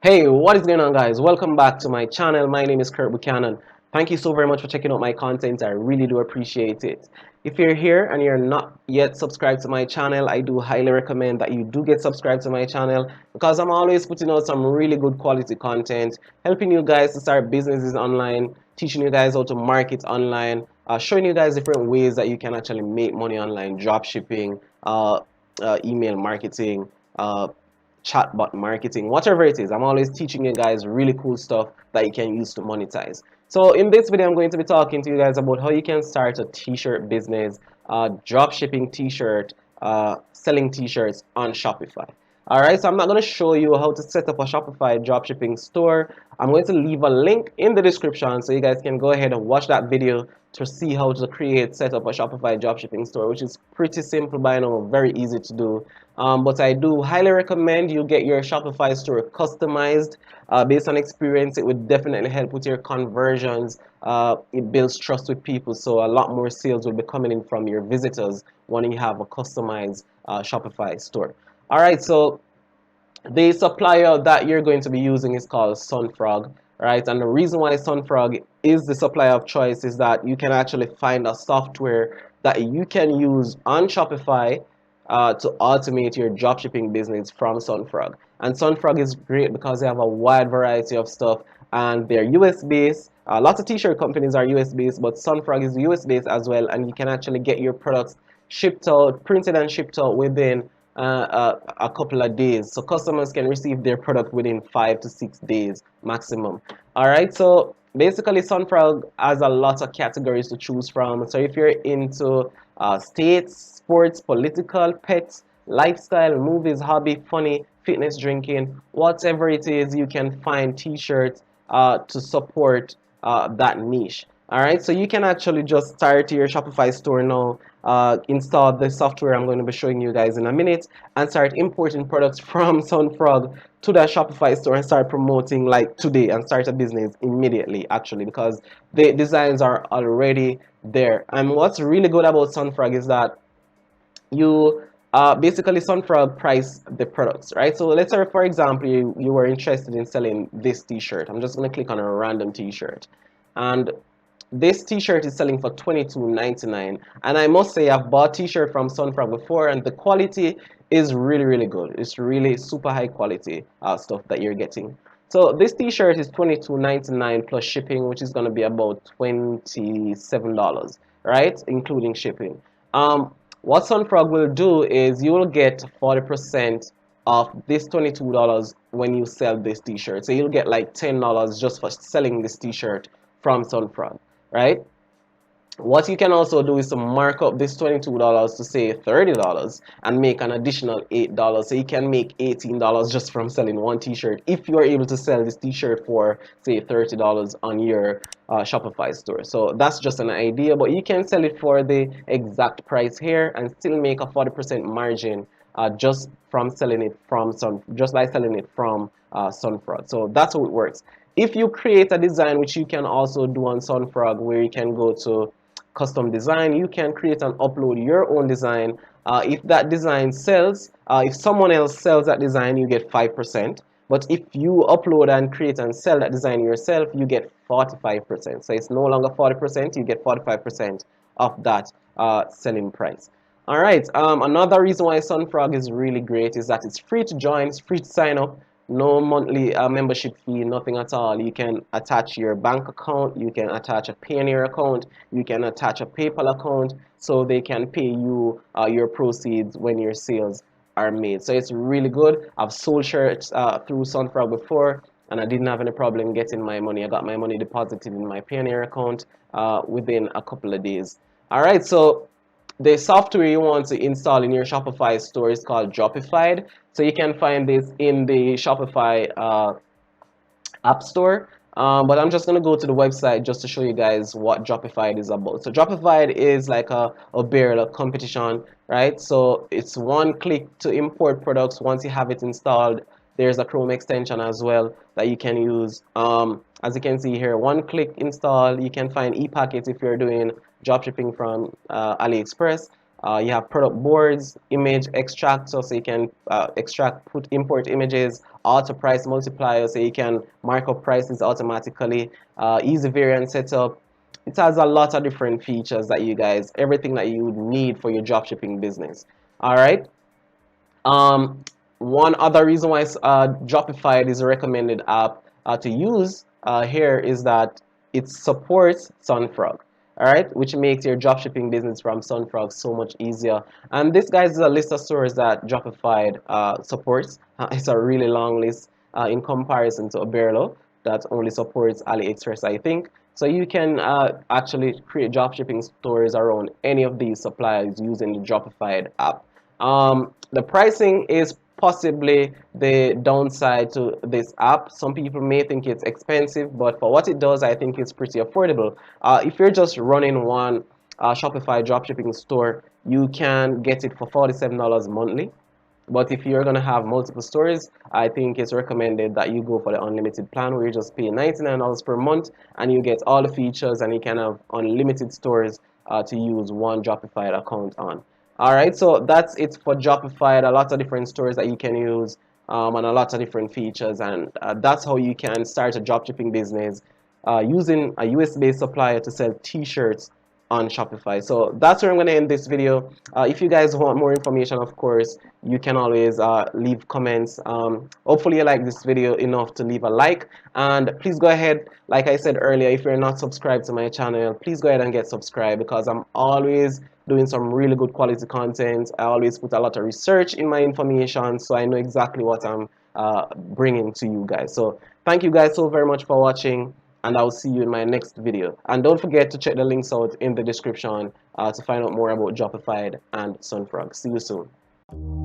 Hey, what is going on, guys? Welcome back to my channel. My name is Kurt Buchanan. Thank you so very much for checking out my content. I really do appreciate it. If you're here and you're not yet subscribed to my channel, I do highly recommend that you do get subscribed to my channel because I'm always putting out some really good quality content, helping you guys to start businesses online, teaching you guys how to market online, showing you guys different ways that you can actually make money online, drop shipping, email marketing, chatbot marketing, whatever it is. I'm always teaching you guys really cool stuff that you can use to monetize. So in this video, I'm going to be talking to you guys about how you can start a t-shirt business, drop shipping t-shirt, selling t-shirts on Shopify. All right, so I'm not going to show you how to set up a Shopify dropshipping store. I'm going to leave a link in the description so you guys can go ahead and watch that video to see how to set up a Shopify dropshipping store, which is pretty simple by now, very easy to do. But I do highly recommend you get your Shopify store customized based on experience. It would definitely help with your conversions. It builds trust with people, so a lot more sales will be coming in from your visitors when you have a customized Shopify store. All right, so the supplier that you're going to be using is called Sunfrog, right? And the reason why Sunfrog is the supplier of choice is that you can actually find a software that you can use on Shopify to automate your dropshipping business from Sunfrog. And Sunfrog is great because they have a wide variety of stuff and they're US based. Lots of t-shirt companies are US based, but Sunfrog is US based as well, and you can actually get your products shipped out, printed and shipped out within a couple of days, so customers can receive their product within 5 to 6 days maximum. All right, so basically Sunfrog has a lot of categories to choose from. So if you're into states, sports, political, pets, lifestyle, movies, hobby, funny, fitness, drinking, whatever it is, you can find t-shirts to support that niche. All right, so you can actually just start your Shopify store now, install the software I'm going to be showing you guys in a minute, and start importing products from Sunfrog to that Shopify store and start promoting like today and start a business immediately, actually, because the designs are already there. And what's really good about Sunfrog is that you basically Sunfrog price the products, right? So let's say, for example, you were interested in selling this t-shirt. I'm just going to click on a random t-shirt, and this t-shirt is selling for $22.99, and I must say I've bought t-shirt from Sunfrog before, and the quality is really good. It's really super high quality stuff that you're getting. So this t-shirt is $22.99 plus shipping, which is going to be about $27, right, including shipping. What Sunfrog will do is you will get 40% of this $22 when you sell this t-shirt. So you'll get like $10 just for selling this t-shirt from Sunfrog, right? What you can also do is to mark up this $22 to say $30 and make an additional $8. So you can make $18 just from selling one t-shirt if you are able to sell this t-shirt for say $30 on your Shopify store. So that's just an idea, but you can sell it for the exact price here and still make a 40% margin just from selling it from just by selling it from Sunfrog. So that's how it works. If you create a design, which you can also do on Sunfrog, where you can go to custom design, you can create and upload your own design. If that design sells, if someone else sells that design, you get 5%. But if you upload and create and sell that design yourself, you get 45%. So it's no longer 40%, you get 45% of that selling price. All right, another reason why Sunfrog is really great is that it's free to join, it's free to sign up, no monthly membership fee, nothing at all. You can attach your bank account, you can attach a Payoneer account, you can attach a PayPal account, so they can pay you your proceeds when your sales are made. So it's really good. I've sold shirts through Sunfrog before, and I didn't have any problem getting my money. I got my money deposited in my Payoneer account within a couple of days. All right, so the software you want to install in your Shopify store is called Dropified. So you can find this in the Shopify App Store. But I'm just going to go to the website just to show you guys what Dropified is about. So Dropified is like a barrel of competition, right? So it's one click to import products once you have it installed. There's a Chrome extension as well that you can use. As you can see here, one click install. You can find e-packets if you're doing dropshipping from AliExpress. You have product boards, image extractor, so you can import images, auto price multiplier, so you can mark up prices automatically, easy variant setup. It has a lot of different features that everything that you would need for your dropshipping business. All right. Um, One other reason why Dropified is a recommended app to use here is that it supports Sunfrog. All right, which makes your dropshipping business from Sunfrog so much easier. And this, guys, is a list of stores that Dropified supports. It's a really long list in comparison to Oberlo that only supports AliExpress, I think. So you can actually create dropshipping stores around any of these suppliers using the Dropified app. The pricing is possibly the downside to this app. Some people may think it's expensive, but for what it does, I think it's pretty affordable. If you're just running one Shopify dropshipping store, you can get it for $47 monthly. But if you're going to have multiple stores, I think it's recommended that you go for the unlimited plan where you just pay $99 per month and you get all the features and you can have unlimited stores to use one Dropified account on. All right, so that's it for Dropified. A lot of different stores that you can use and a lot of different features. And that's how you can start a dropshipping business using a US-based supplier to sell t-shirts on Shopify. So that's where I'm going to end this video. If you guys want more information, of course, you can always leave comments. Hopefully you like this video enough to leave a like, and please go ahead, like I said earlier, if you're not subscribed to my channel, please go ahead and get subscribed, because I'm always doing some really good quality content. I always put a lot of research in my information, so I know exactly what I'm bringing to you guys. So thank you guys so very much for watching, and I'll see you in my next video. And don't forget to check the links out in the description to find out more about Dropified and Sunfrog. See you soon.